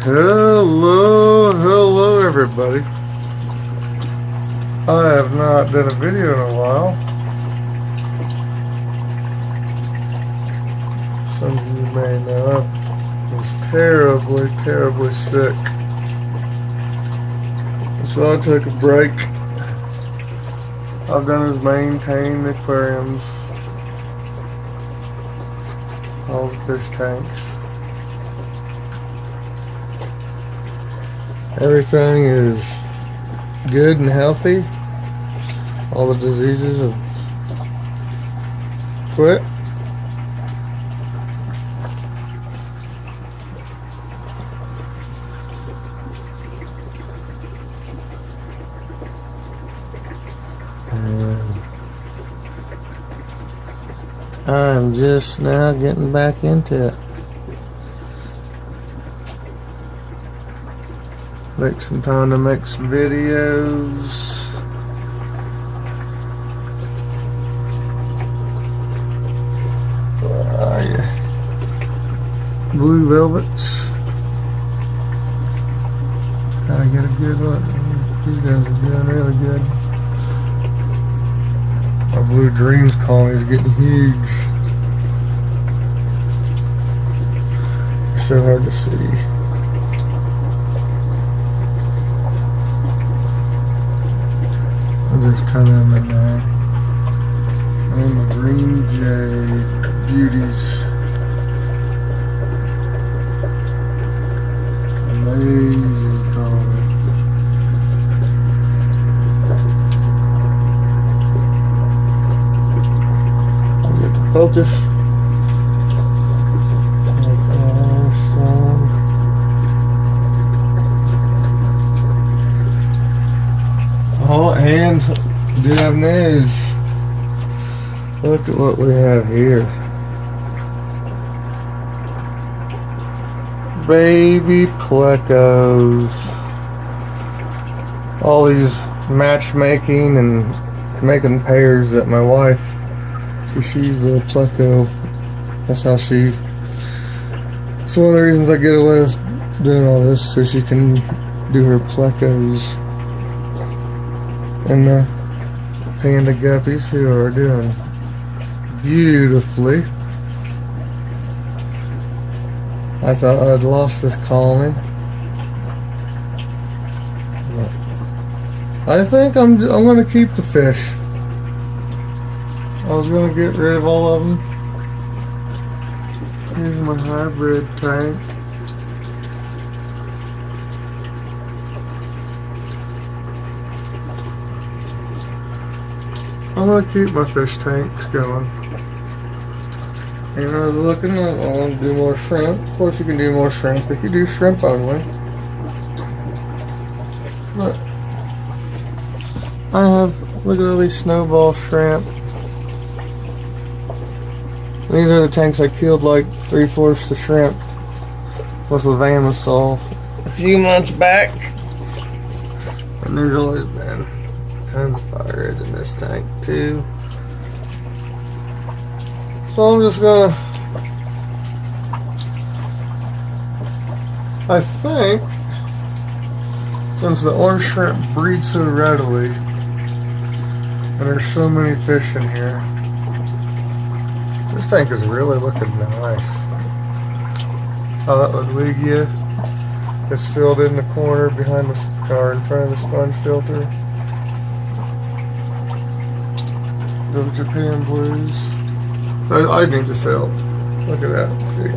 Hello everybody. I have not done a video in a while. Some of you may know I was terribly sick. So I took a break. I've done is maintain the aquariums, all the fish tanks. Everything is good and healthy. All the diseases have quit. And I'm just now getting back into it. Make some time to make some videos. Where are you? Blue velvets. Gotta get a good look. These guys are doing really good. My blue dreams colony is getting huge. They're so hard to see. There's 10 of them in there. And the green jay beauties. Amazing colony. I'll get the focus. Oh, and do have news. Look at what we have here. Baby Plecos. All these matchmaking and making pairs that my wife, she's a Pleco. That's how she, it's one of the reasons I get away with doing all this, so she can do her Plecos. And the panda guppies who are doing beautifully. I thought I'd lost this colony, but I think I'm going to keep the fish. I was going to get rid of all of them. Here's my hybrid tank. I'm going to keep my fish tanks going. And I was looking, I want to do more shrimp. Of course you can do more shrimp if you do shrimp only. But I have, look at all these snowball shrimp. These are the tanks I killed like 3/4 the shrimp with Levamisol a few months back. And there's always been tons of fire in this tank too. So I'm just gonna, I think, since the orange shrimp breed so readily and there's so many fish in here, this tank is really looking nice. How that Ludwigia is filled in the corner behind the car in front of the sponge filter. The Japan blues. I need to sell. Look at that big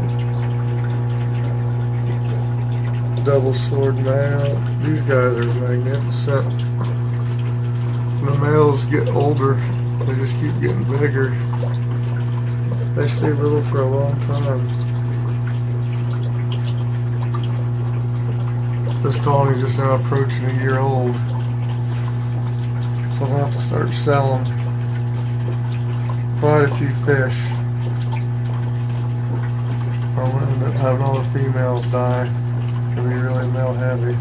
double sword mount. These guys are magnificent. The males get older, they just keep getting bigger. They stay little for a long time. This colony is just now approaching a year old, so I'm gonna have to start selling quite a few fish. Or I'm gonna end up having all the females die. It'll be really male heavy.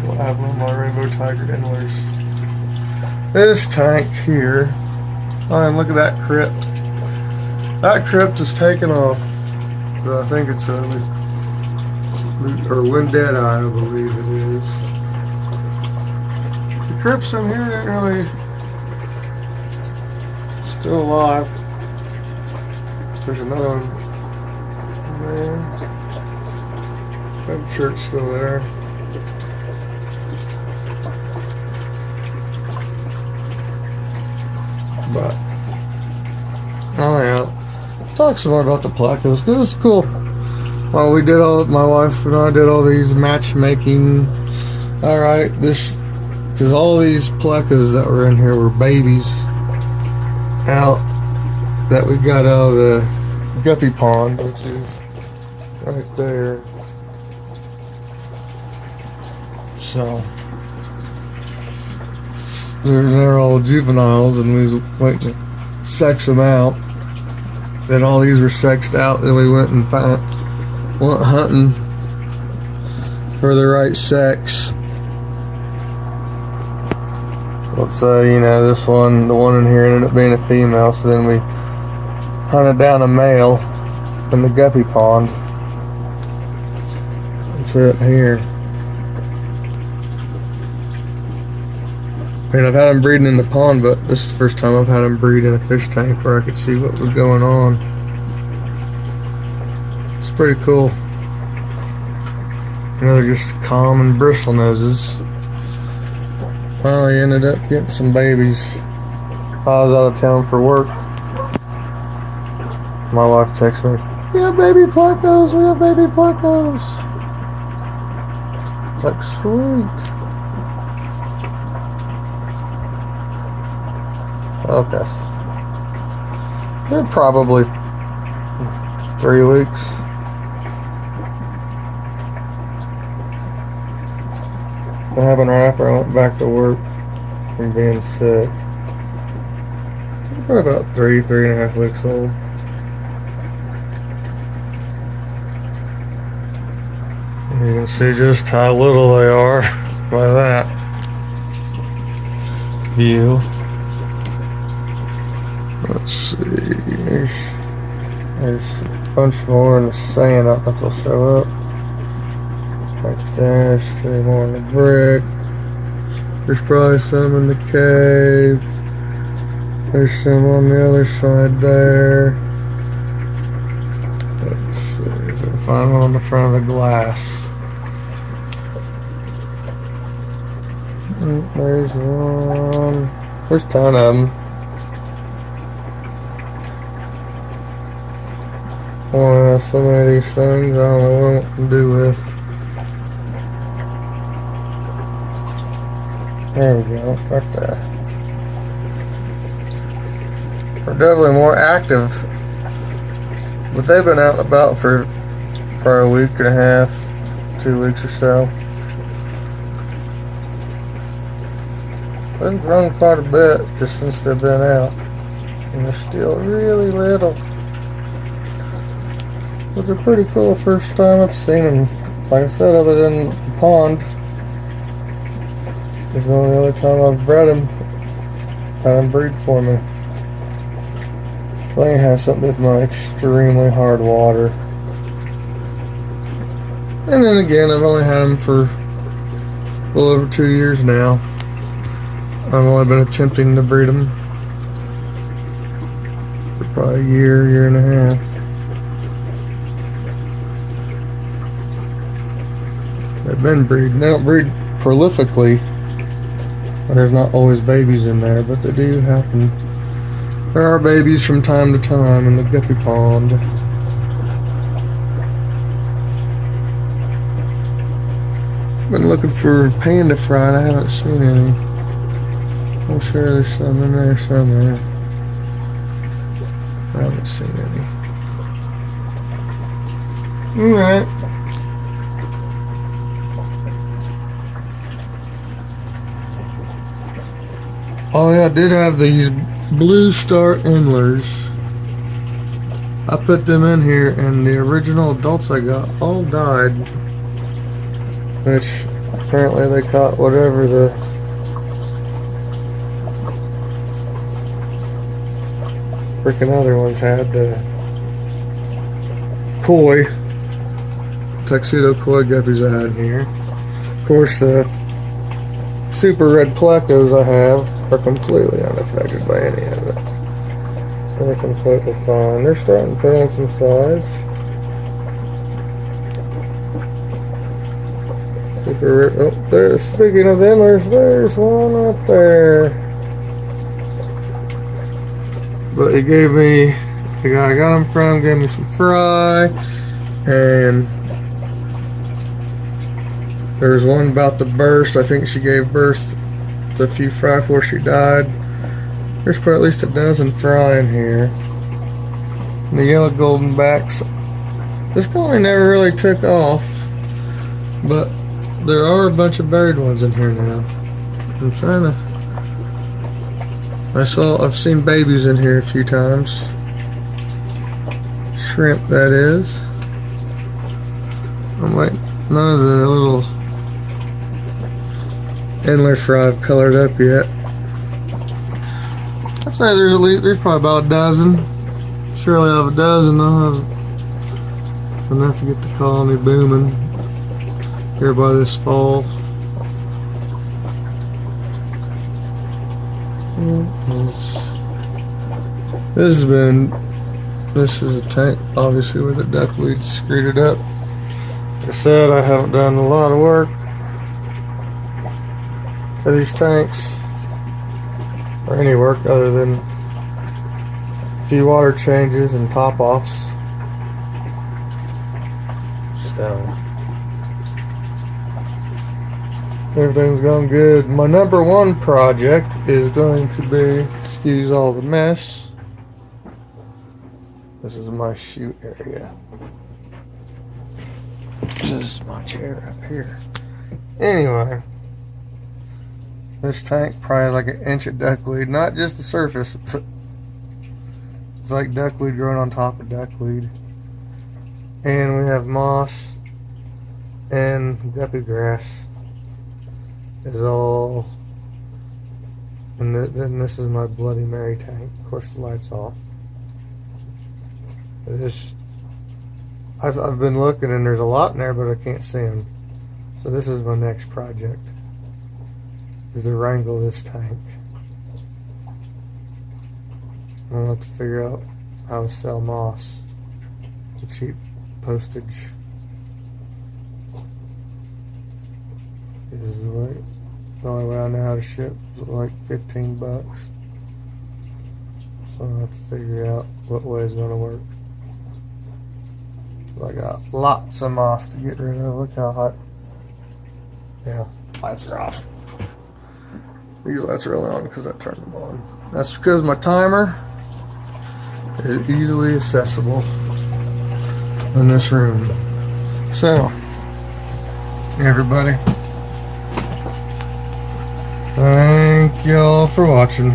We'll have one of my rainbow tiger endlers. This tank here. Oh, and look at that crypt. That crypt is taken off. But I think it's a or When Dead Eye, I believe it is. The Crips in here didn't really still alive. There's another one there. That church still there. But oh yeah, talk some more about the Plecos because it's cool. Well, my wife and I did all these matchmaking. All right, because all these Plecos that were in here were babies out that we got out of the guppy pond, which is right there. So they're all juveniles, and we was waiting to sex them out. Then all these were sexed out, and we went and went hunting for the right sex. Let's say, this one, the one in here ended up being a female, so then we hunted down a male in the guppy pond. It's it here. And I've had them breeding in the pond, but this is the first time I've had them breed in a fish tank where I could see what was going on. It's pretty cool. They're just common bristle noses. Finally ended up getting some babies. I was out of town for work. My wife texted me, "We have baby Plecos, we have baby Plecos." Like, sweet. Okay. They're probably 3 weeks. It happened right after I went back to work from being sick. They're about 3.5 weeks old. And you can see just how little they are by that view. Let's see, there's a bunch more in the sand. I don't think they'll show up. Right there, there's 3 more in the brick. There's probably some in the cave. There's some on the other side there. Let's see if I can find one on the front of the glass. There's one. There's a ton of them. Oh, so many of these things, I don't know what I can do with. There we go, right there. They're definitely more active, but they've been out and about for probably a week and a half, 2 weeks or so. They've grown quite a bit just since they've been out, and they're still really little. But they're pretty cool. First time I've seen them. Like I said, other than the pond, it's the only other time I've bred them. Had them breed for me. I think it has something with my extremely hard water. And then again, I've only had them for a little over 2 years now. I've only been attempting to breed them for probably a year and a half. They've been breeding. They don't breed prolifically. There's not always babies in there, but they do happen. There are babies from time to time in the guppy pond. Been looking for panda fried. I haven't seen any. I'm sure there's some in there somewhere. I haven't seen any. Alright. Oh yeah, I did have these blue star endlers. I put them in here, and the original adults I got all died. Which apparently they caught whatever the freaking other ones had, the koi. tuxedo koi guppies I had in here. Of course, the super red plecos I have are completely unaffected by any of it. They're completely fine. They're starting to put on some size. Super red. Oh, there. Speaking of endlers, there's one up there. But he gave me, the guy I got them from gave me some fry, and there's one about to burst. I think she gave birth to a few fry before she died. There's probably at least a dozen fry in here. And the yellow golden backs. This colony never really took off, but there are a bunch of buried ones in here now. I'm trying to. I've seen babies in here a few times. Shrimp, that is. I'm like, none of the little endler fry have colored up yet. I'd say there's probably about a dozen. Surely I have a dozen. I'll have enough to get the colony booming here by this fall. This is a tank, obviously, where the duckweed screwed it up. Like I said, I haven't done a lot of work for these tanks, or any work other than a few water changes and top offs. So everything's going good. My number one project is going to be, excuse all the mess, this is my chute area. This is my chair up here. Anyway, this tank probably has like an inch of duckweed, not just the surface, but it's like duckweed growing on top of duckweed. And we have moss and guppy grass is all. And then this is my Bloody Mary tank. Of course, the light's off. I've been looking and there's a lot in there, but I can't see them. So this is my next project, is to wrangle this tank. I'll have to figure out how to sell moss for cheap postage. This is the only way I know how to ship is like $15. So I'll have to figure out what way is going to work. I got lots of moss to get rid of. Look how hot. Yeah, lights are off. These lights are only on because I turned them on. That's because my timer is easily accessible in this room. So, everybody, thank y'all for watching.